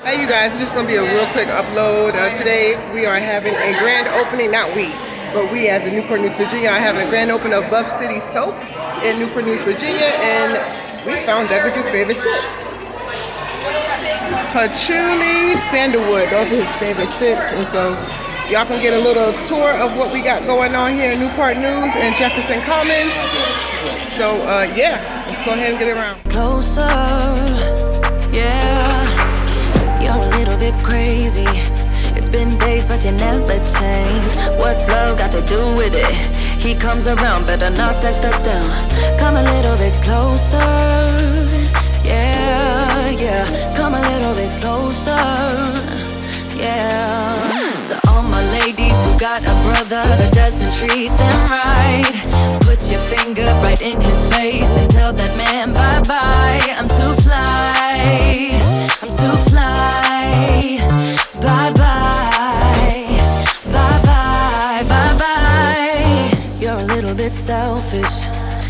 Hey you guys, this is going to be a real quick upload. Today we are having a grand opening, not we, but we as a Newport News, Virginia are having a grand opening of Buff City Soap in Newport News, Virginia, and we found Douglas's favorite scents. Patchouli, sandalwood, those are his favorite scents, and so y'all can get a little tour of what we got going on here in Newport News and Jefferson Commons. So yeah, let's go ahead and get around. Closer, yeah. You're a little bit crazy. It's been days, but you never change. What's love got to do with it? He comes around, better knock that stuff down. Come a little bit closer. Yeah, yeah. Come a little bit closer. Yeah. So all my ladies who got a brother that doesn't treat them right, put your finger right in his face and tell that man bye-bye. I'm too fly. I'm too fly. Bye-bye. Bye-bye. Bye-bye. You're a little bit selfish.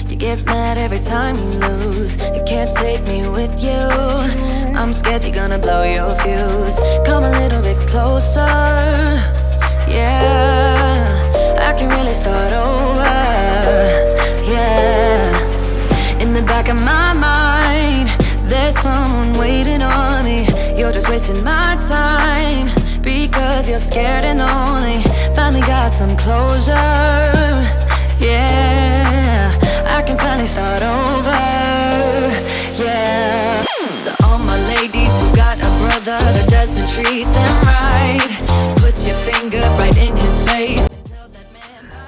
You get mad every time you lose. You can't take me with you. I'm scared you're gonna blow your fuse. Come a little bit closer. Yeah, I can really start over. Yeah, in the back of my mind, there's someone waiting on me. You're just wasting my time because you're scared and lonely. Finally got some closure. Yeah, I can finally start over. Yeah. So all my ladies who got a brother that doesn't treat them right, put your finger right in his face.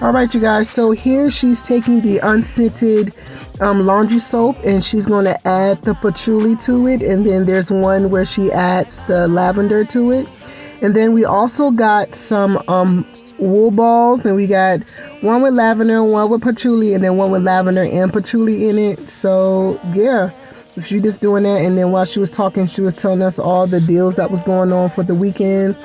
Alright you guys, so here she's taking the unscented laundry soap and she's going to add the patchouli to it, and then there's one where she adds the lavender to it, and then we also got some wool balls, and we got one with lavender, one with patchouli, and then one with lavender and patchouli in it. So yeah, she just doing that, and then while she was talking, she was telling us all the deals that was going on for the weekend.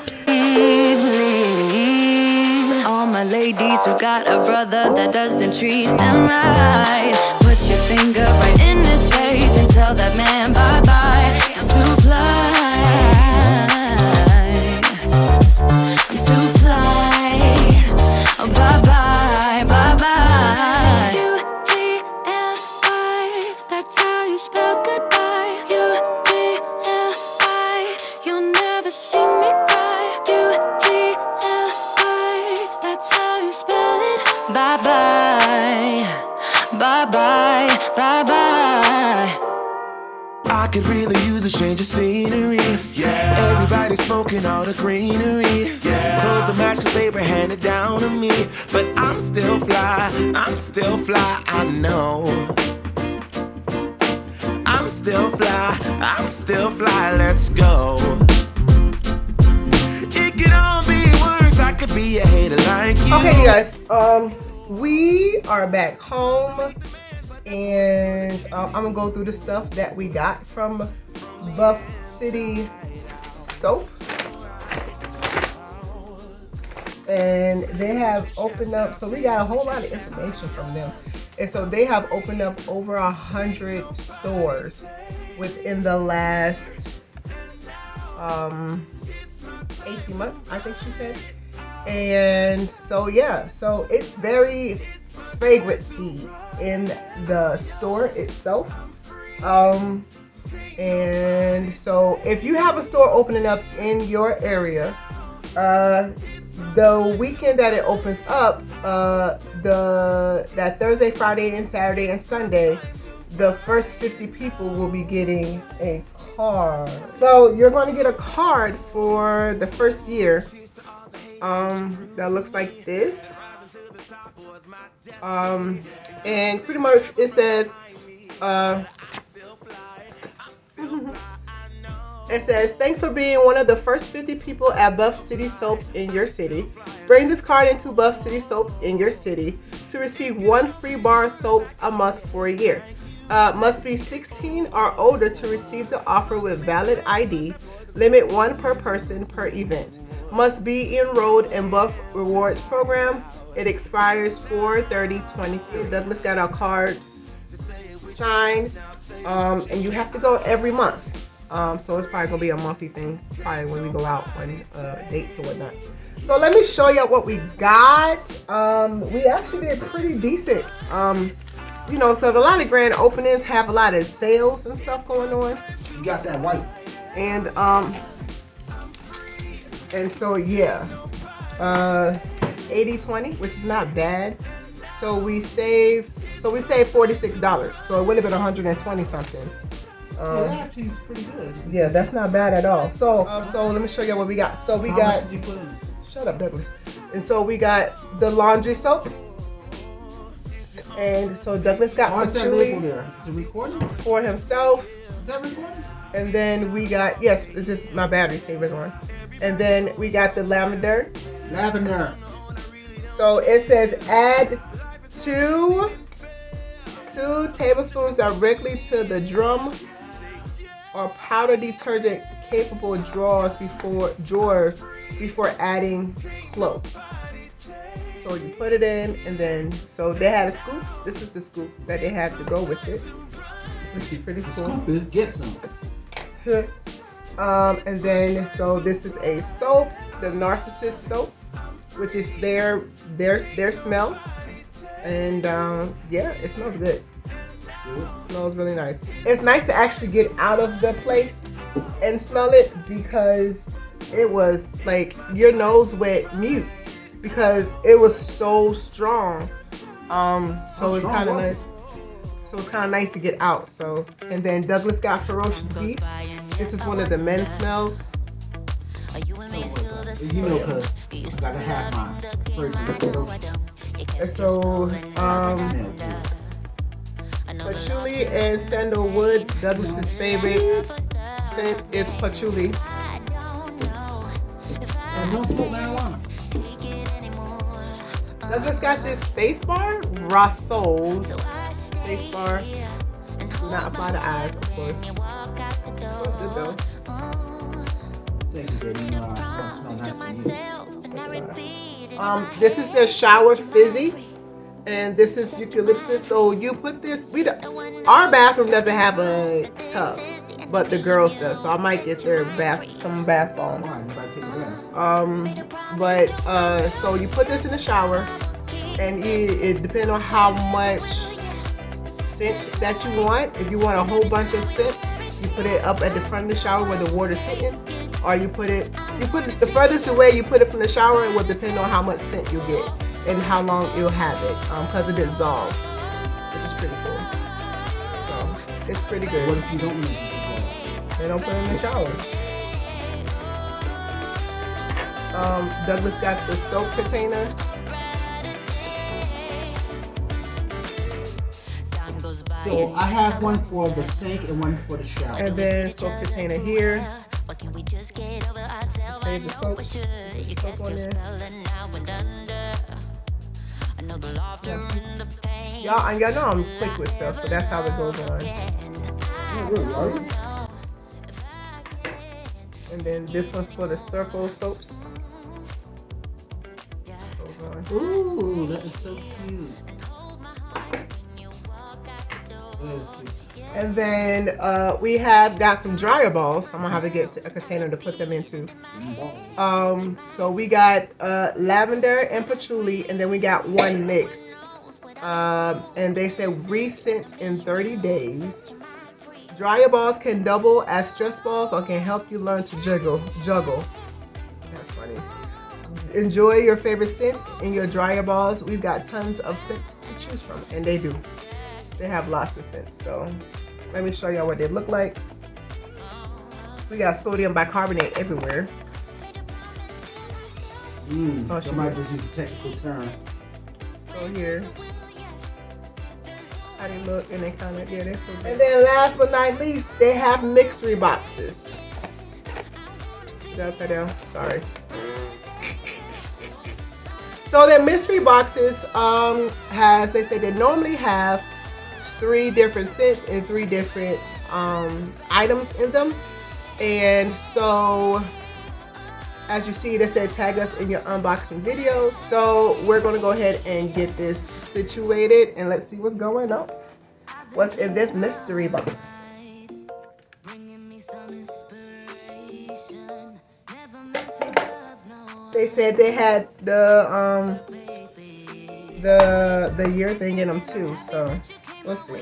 All my ladies who got a brother that doesn't treat them right, put your finger right in his face and tell that man bye-bye. I'm too fly. I'm too fly. Oh, bye-bye, bye-bye. U-G-L-I, that's how you spell goodbye. U-G-L-I, you'll never see me cry. U-G-L-I, that's how you spell it. Bye-bye, bye-bye, bye-bye. I could really use a change of scenery. Yeah. Everybody smoking all the greenery. Yeah. Close the match 'cause they were handed down to me. But I'm still fly, I'm still fly, I know. I'm still fly, I'm still fly, let's go. It could all be worse, I could be a hater like you. Okay you guys, we are back home, and I'm gonna go through the stuff that we got from Buff City Soap, and they have opened up, so we got a whole lot of information from them, and so they have opened up over 100 stores within the last 18 months, I think she said. And so yeah, so it's very fragrancy in the store itself, and so if you have a store opening up in your area, the weekend that it opens up, that Thursday, Friday, and Saturday and Sunday, the first 50 people will be getting a card. So you're going to get a card for the first year that looks like this. And pretty much it says, it says, thanks for being one of the first 50 people at Buff City Soap in your city. Bring this card into Buff City Soap in your city to receive one free bar of soap a month for a year. Must be 16 or older to receive the offer with valid ID. Limit 1 per person per event. Must be enrolled in Buff Rewards program. It expires 4/30/22. Douglas got our cards signed, and you have to go every month. So it's probably gonna be a monthly thing, probably when we go out on dates or whatnot. So let me show you what we got. We actually did pretty decent. You know, so a lot of grand openings have a lot of sales and stuff going on. You got that white. And so yeah, 80-20, which is not bad. So we saved $46. So it would have been 120 something. That actually is pretty good. Yeah, that's not bad at all. So let me show you what we got. So we got. Did you put in? Shut up, Douglas. And so we got the laundry soap. And so Douglas got patchouli there. Is it recording? for himself. Is that recording? And then we got, yes, this is my battery savers on. And then we got the lavender. Lavender. So it says add two tablespoons directly to the drum or powder detergent capable drawers before adding clothes. So you put it in, and then so they had a scoop. This is the scoop that they had to go with it, which is pretty cool. The scoop is get some. And then so this is a soap, the Narcissist soap, which is their smell, and yeah, it smells good. It smells really nice. It's nice to actually get out of the place and smell it, because it was like your nose went mute because it was so strong. So it's kind of nice. So it's kind of nice to get out. So, and then Douglas got Ferocious Beast. This is one of the men's smells. You know, cause I gotta have mine. And so patchouli and sandalwood. Douglas's favorite scent is patchouli. And don't smoke marijuana. Douglas got this face bar, Rassols face bar. Do not apply the eyes, of course. Smells good though. Thank you, baby. You know I smell nice to you. This is their shower fizzy, and this is eucalyptus. So you put this. Our bathroom doesn't have a tub, but the girls does. So I might get their some bath bombs. So you put this in the shower, and it depends on how much scent that you want. If you want a whole bunch of scent, you put it up at the front of the shower where the water's hitting, or you put it the furthest away you put it from the shower. It will depend on how much scent you get and how long you'll have it, because it dissolves, which is pretty cool. So it's pretty good. What if you don't make it? They don't put it in the shower. Douglas got the soap container. So I have one for the sink and one for the shower. And then soap container here. Save the soap. Soap on there. Y'all know I'm quick with stuff, so that's how it goes on. Oh, really, are you? And then this one's for the circle soaps. Ooh, that is so cute. And then we have got some dryer balls. So I'm gonna have to get a container to put them into. So we got lavender and patchouli, and then we got one mixed. And they said recent in 30 days. Dryer balls can double as stress balls or can help you learn to juggle. That's funny. Enjoy your favorite scents in your dryer balls. We've got tons of scents to choose from, and they do. They have lots of scents. So let me show y'all what they look like. We got sodium bicarbonate everywhere. Somebody just used a technical term. So here, how they look, and they kind of get it. And then last but not least, they have mixery boxes. Upside down. Sorry. So their mystery boxes they say they normally have 3 different scents and 3 different items in them. And so as you see, they said tag us in your unboxing videos. So we're gonna go ahead and get this situated, and let's see what's going on. What's in this mystery box? They said they had the year thing in them too. So let's see.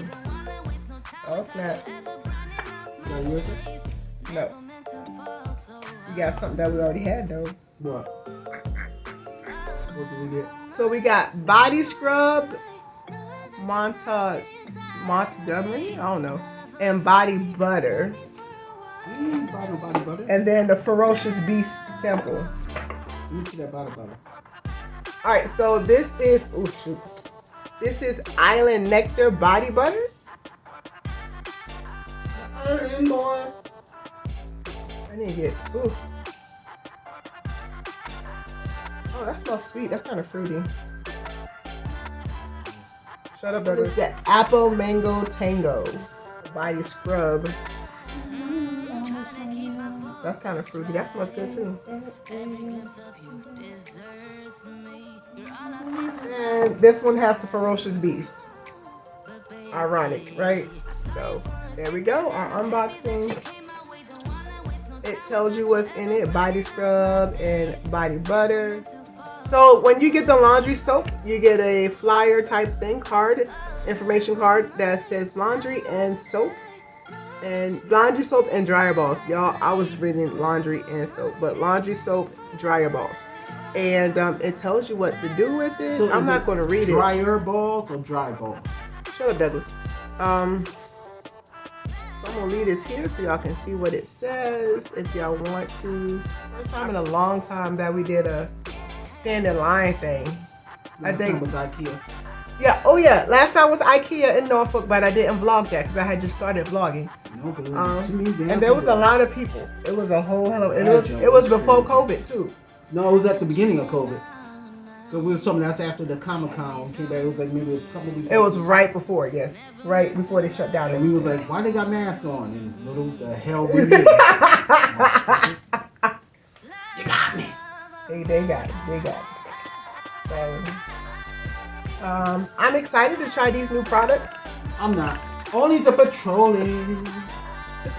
Oh snap! No, we got something that we already had though. What? What did we get? So we got body scrub, Montgomery, I don't know, and body butter. Body butter. And then the Ferocious Beast sample. Let me see that body butter. All right, so this is, oh shoot. This is Island Nectar body butter. I need to get, ooh. Oh, that smells sweet. That's kind of fruity. Shut up, brother. It's the Apple Mango Tango body scrub. That's kind of fruity. That smells good too. And this one has the Ferocious Beast. Ironic, right? So there we go. Our unboxing. It tells you what's in it. Body scrub and body butter. So when you get the laundry soap, you get a flyer type thing card, information card that says laundry and soap. And laundry soap and dryer balls. Y'all, I was reading laundry and soap, but laundry soap, dryer balls. And it tells you what to do with it. So I'm not going to read it. Dryer balls or dry balls? Shut up, Douglas. So I'm going to leave this here so y'all can see what it says if y'all want to. First time in a long time that we did a stand in line thing. I think it was IKEA. Yeah, oh yeah. Last time was IKEA in Norfolk, but I didn't vlog that because I had just started vlogging. No, and there was a lot of people. It was a whole hell of it was before COVID too. No, it was at the beginning of COVID. So it was something that's after the Comic-Con came back. It was like maybe a couple of weeks. It was right before, yes. Right before they shut down. And we was like, why they got masks on? And little the hell we did. You got me. They got it. They got it. So I'm excited to try these new products. I'm not. Only the patchouli.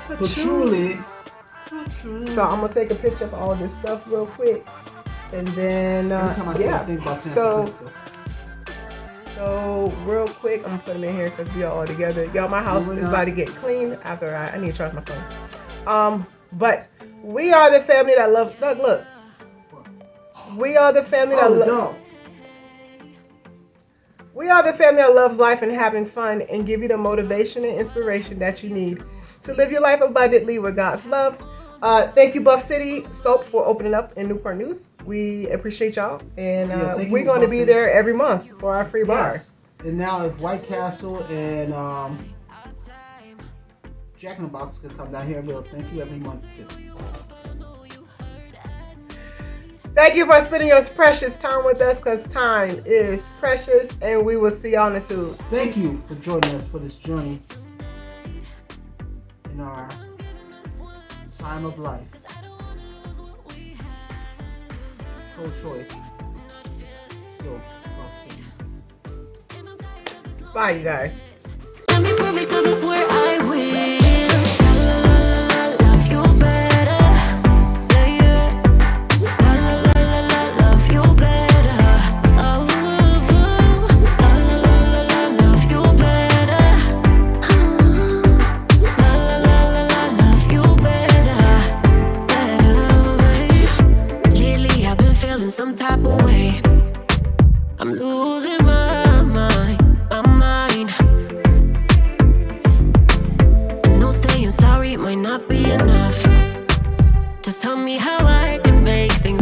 Patchouli. So I'm gonna take a picture of all this stuff real quick, and then yeah. So real quick, I'm gonna put them in here because we are all together. Y'all, my house is about to get clean after I need to charge my phone. But we are the family that loves. Look. We are the family that loves. We are the family that loves life and having fun and give you the motivation and inspiration that you need to live your life abundantly with God's love. Thank you, Buff City Soap, for opening up in Newport News. We appreciate y'all, and we're going to be there every month for our free bar. And now, if White Castle and Jack in the Box could come down here, we'll thank you every month too. Thank you for spending your precious time with us, because time is precious, and we will see y'all in the tube. Thank you for joining us for this journey in our time of life. Pro-choice. So, bye, you guys. Let me prove it, 'cause I swear I will. Some type of way, I'm losing my mind. I know saying sorry might not be enough. Just tell me how I can make things